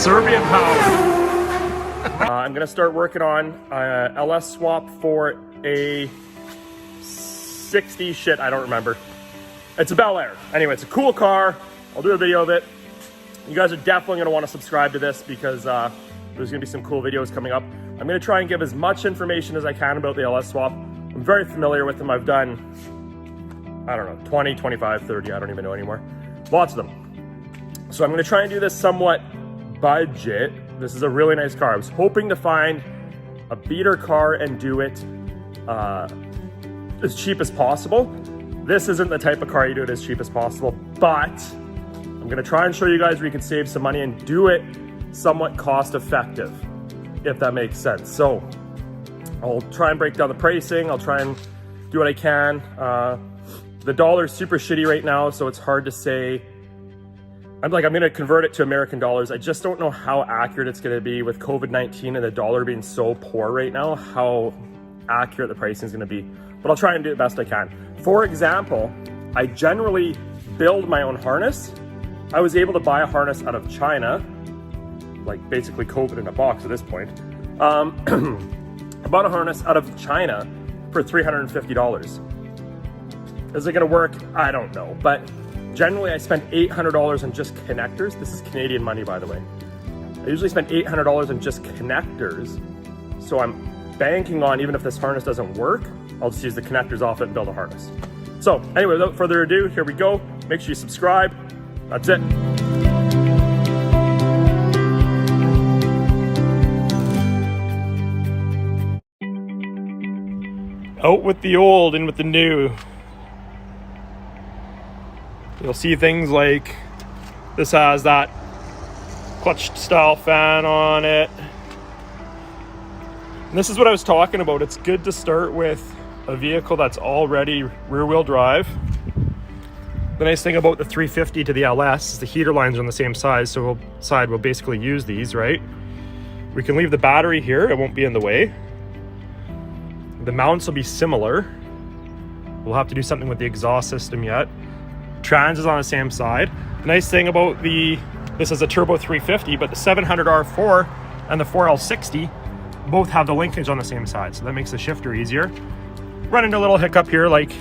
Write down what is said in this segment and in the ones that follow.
Serbian power. I'm gonna start working on LS swap for a 60 shit, I don't remember. It's a Belair. Anyway, it's a cool car. I'll do a video of it. You guys are definitely gonna wanna subscribe to this because there's gonna be some cool videos coming up. I'm gonna try and give as much information as I can about the LS swap. I'm very familiar with them. I've done, I don't know, 20, 25, 30, I don't even know anymore. Lots of them. So I'm gonna try and do this somewhat budget. This is a really nice car. I was hoping to find a beater car and do it as cheap as possible. This isn't the type of car you do it as cheap as possible, but I'm gonna try and show you guys where you can save some money and do it somewhat cost effective, if that makes sense. So I'll try and break down the pricing. I'll try and do what I can. The dollar's super shitty right now, so it's hard to say. I'm gonna convert it to American dollars. I just don't know how accurate it's gonna be with COVID-19 and the dollar being so poor right now, how accurate the pricing is gonna be. But I'll try and do the best I can. For example, I generally build my own harness. I was able to buy a harness out of China, like basically COVID in a box at this point. I bought a harness out of China for $350. Is it gonna work? I don't know, but generally I spend $800 on just connectors. This is Canadian money, by the way. I usually spend $800 on just connectors. So I'm banking on, even if this harness doesn't work, I'll just use the connectors off it and build a harness. So anyway, without further ado, here we go. Make sure you subscribe. That's it. Out with the old, in with the new. You'll see things like this has that clutch style fan on it. And this is what I was talking about. It's good to start with a vehicle that's already rear wheel drive. The nice thing about the 350 to the LS is the heater lines are on the same size, so we'll basically use these, right? We can leave the battery here, it won't be in the way. The mounts will be similar. We'll have to do something with the exhaust system yet. Trans is on the same side. The nice thing about this is a turbo 350, but the 700 R4 and the 4L60 both have the linkage on the same side, so that makes the shifter easier. Run into a little hiccup here, like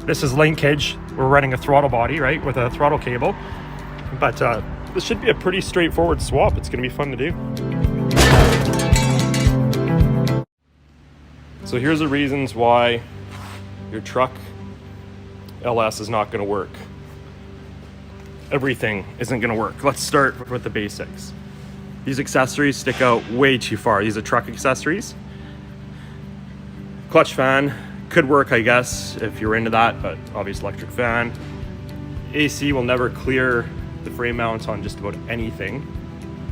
this is linkage. We're running a throttle body, right, with a throttle cable. But this should be a pretty straightforward swap. It's gonna be fun to do. So here's the reasons why your truck LS is not gonna work. Everything isn't gonna work. Let's start with the basics. These accessories stick out way too far. These are truck accessories. Clutch fan could work, I guess, if you're into that, but obvious electric fan. AC will never clear the frame mounts on just about anything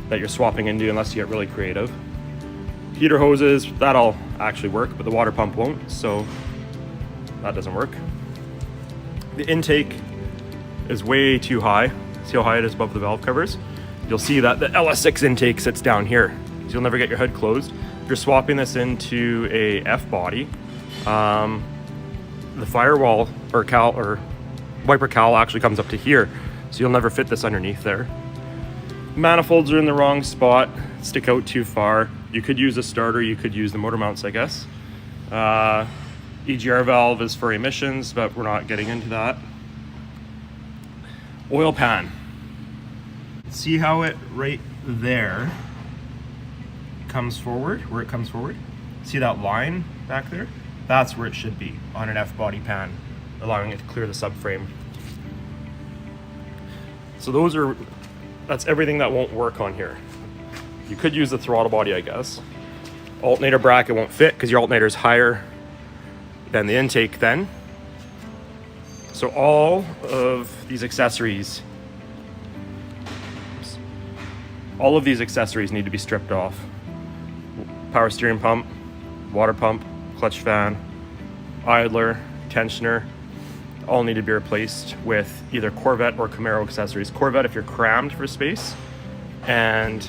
that you're swapping into unless you get really creative. Heater hoses, that'll actually work, but the water pump won't, so that doesn't work. The intake is way too high. See how high it is above the valve covers? You'll see that the LS6 intake sits down here, so you'll never get your hood closed. If you're swapping this into a F body, the firewall or wiper cowl actually comes up to here, so you'll never fit this underneath there. Manifolds are in the wrong spot, stick out too far. You could use a starter, you could use the motor mounts, I guess. EGR valve is for emissions, but we're not getting into that. Oil pan. See how it right there comes forward, where it comes forward? See that line back there? That's where it should be on an F-body pan, allowing it to clear the subframe. So that's everything that won't work on here. You could use the throttle body, I guess. Alternator bracket won't fit because your alternator is higher than the intake then. So all of these accessories need to be stripped off. Power steering pump, water pump, clutch fan, idler, tensioner, all need to be replaced with either Corvette or Camaro accessories. Corvette if you're crammed for space, and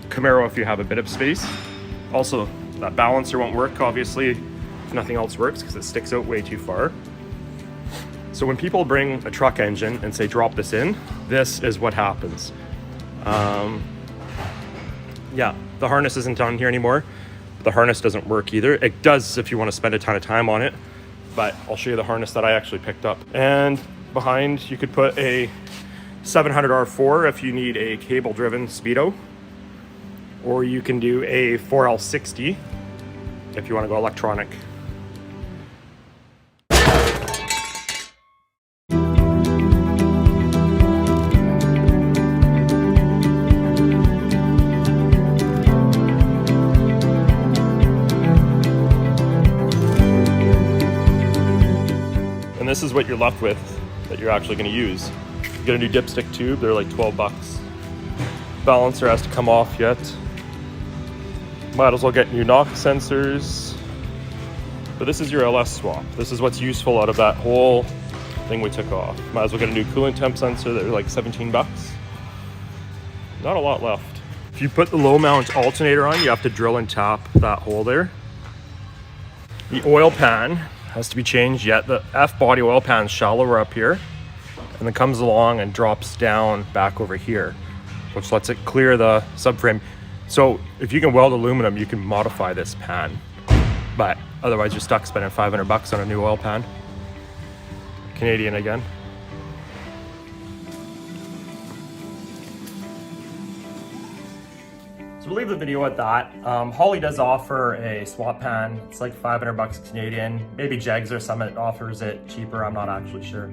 Camaro if you have a bit of space. Also, that balancer won't work, obviously, if nothing else works because it sticks out way too far. So when people bring a truck engine and say drop this in, this is what happens. Yeah, the harness isn't on here anymore. The harness doesn't work either. It does if you want to spend a ton of time on it, but I'll show you the harness that I actually picked up. And behind, you could put a 700 R4 if you need a cable driven speedo, or you can do a 4L60 if you want to go electronic. And this is what you're left with that you're actually going to use. Get a new dipstick tube, they're like 12 bucks. Balancer has to come off yet. Might as well get new knock sensors. But this is your LS swap. This is what's useful out of that whole thing we took off. Might as well get a new coolant temp sensor, they're like 17 bucks. Not a lot left. If you put the low mount alternator on, you have to drill and tap that hole there. The oil pan has to be changed yet. The F body oil pan is shallower up here, and then comes along and drops down back over here, which lets it clear the subframe. So if you can weld aluminum, you can modify this pan, but otherwise you're stuck spending 500 bucks on a new oil pan. Canadian again. So we'll leave the video at that. Holley does offer a swap pan. It's like 500 bucks Canadian. Maybe Jegs or Summit offers it cheaper. I'm not actually sure.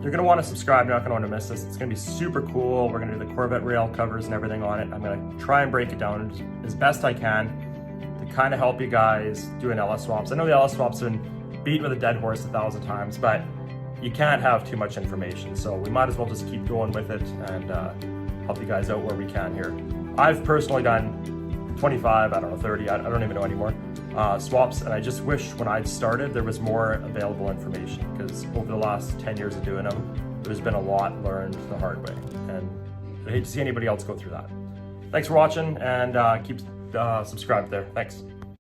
You're gonna want to subscribe. You're not gonna want to miss this. It's gonna be super cool. We're gonna do the Corvette rail covers and everything on it. I'm gonna try and break it down as best I can to kind of help you guys doing LS swaps. I know the LS swaps have been beat with a dead horse 1,000 times, but you can't have too much information. So we might as well just keep going with it and help you guys out where we can here. I've personally done 25, I don't know, 30, I don't even know anymore, swaps, and I just wish when I started there was more available information, because over the last 10 years of doing them, there's been a lot learned the hard way, and I hate to see anybody else go through that. Thanks for watching, and keep subscribed there. Thanks.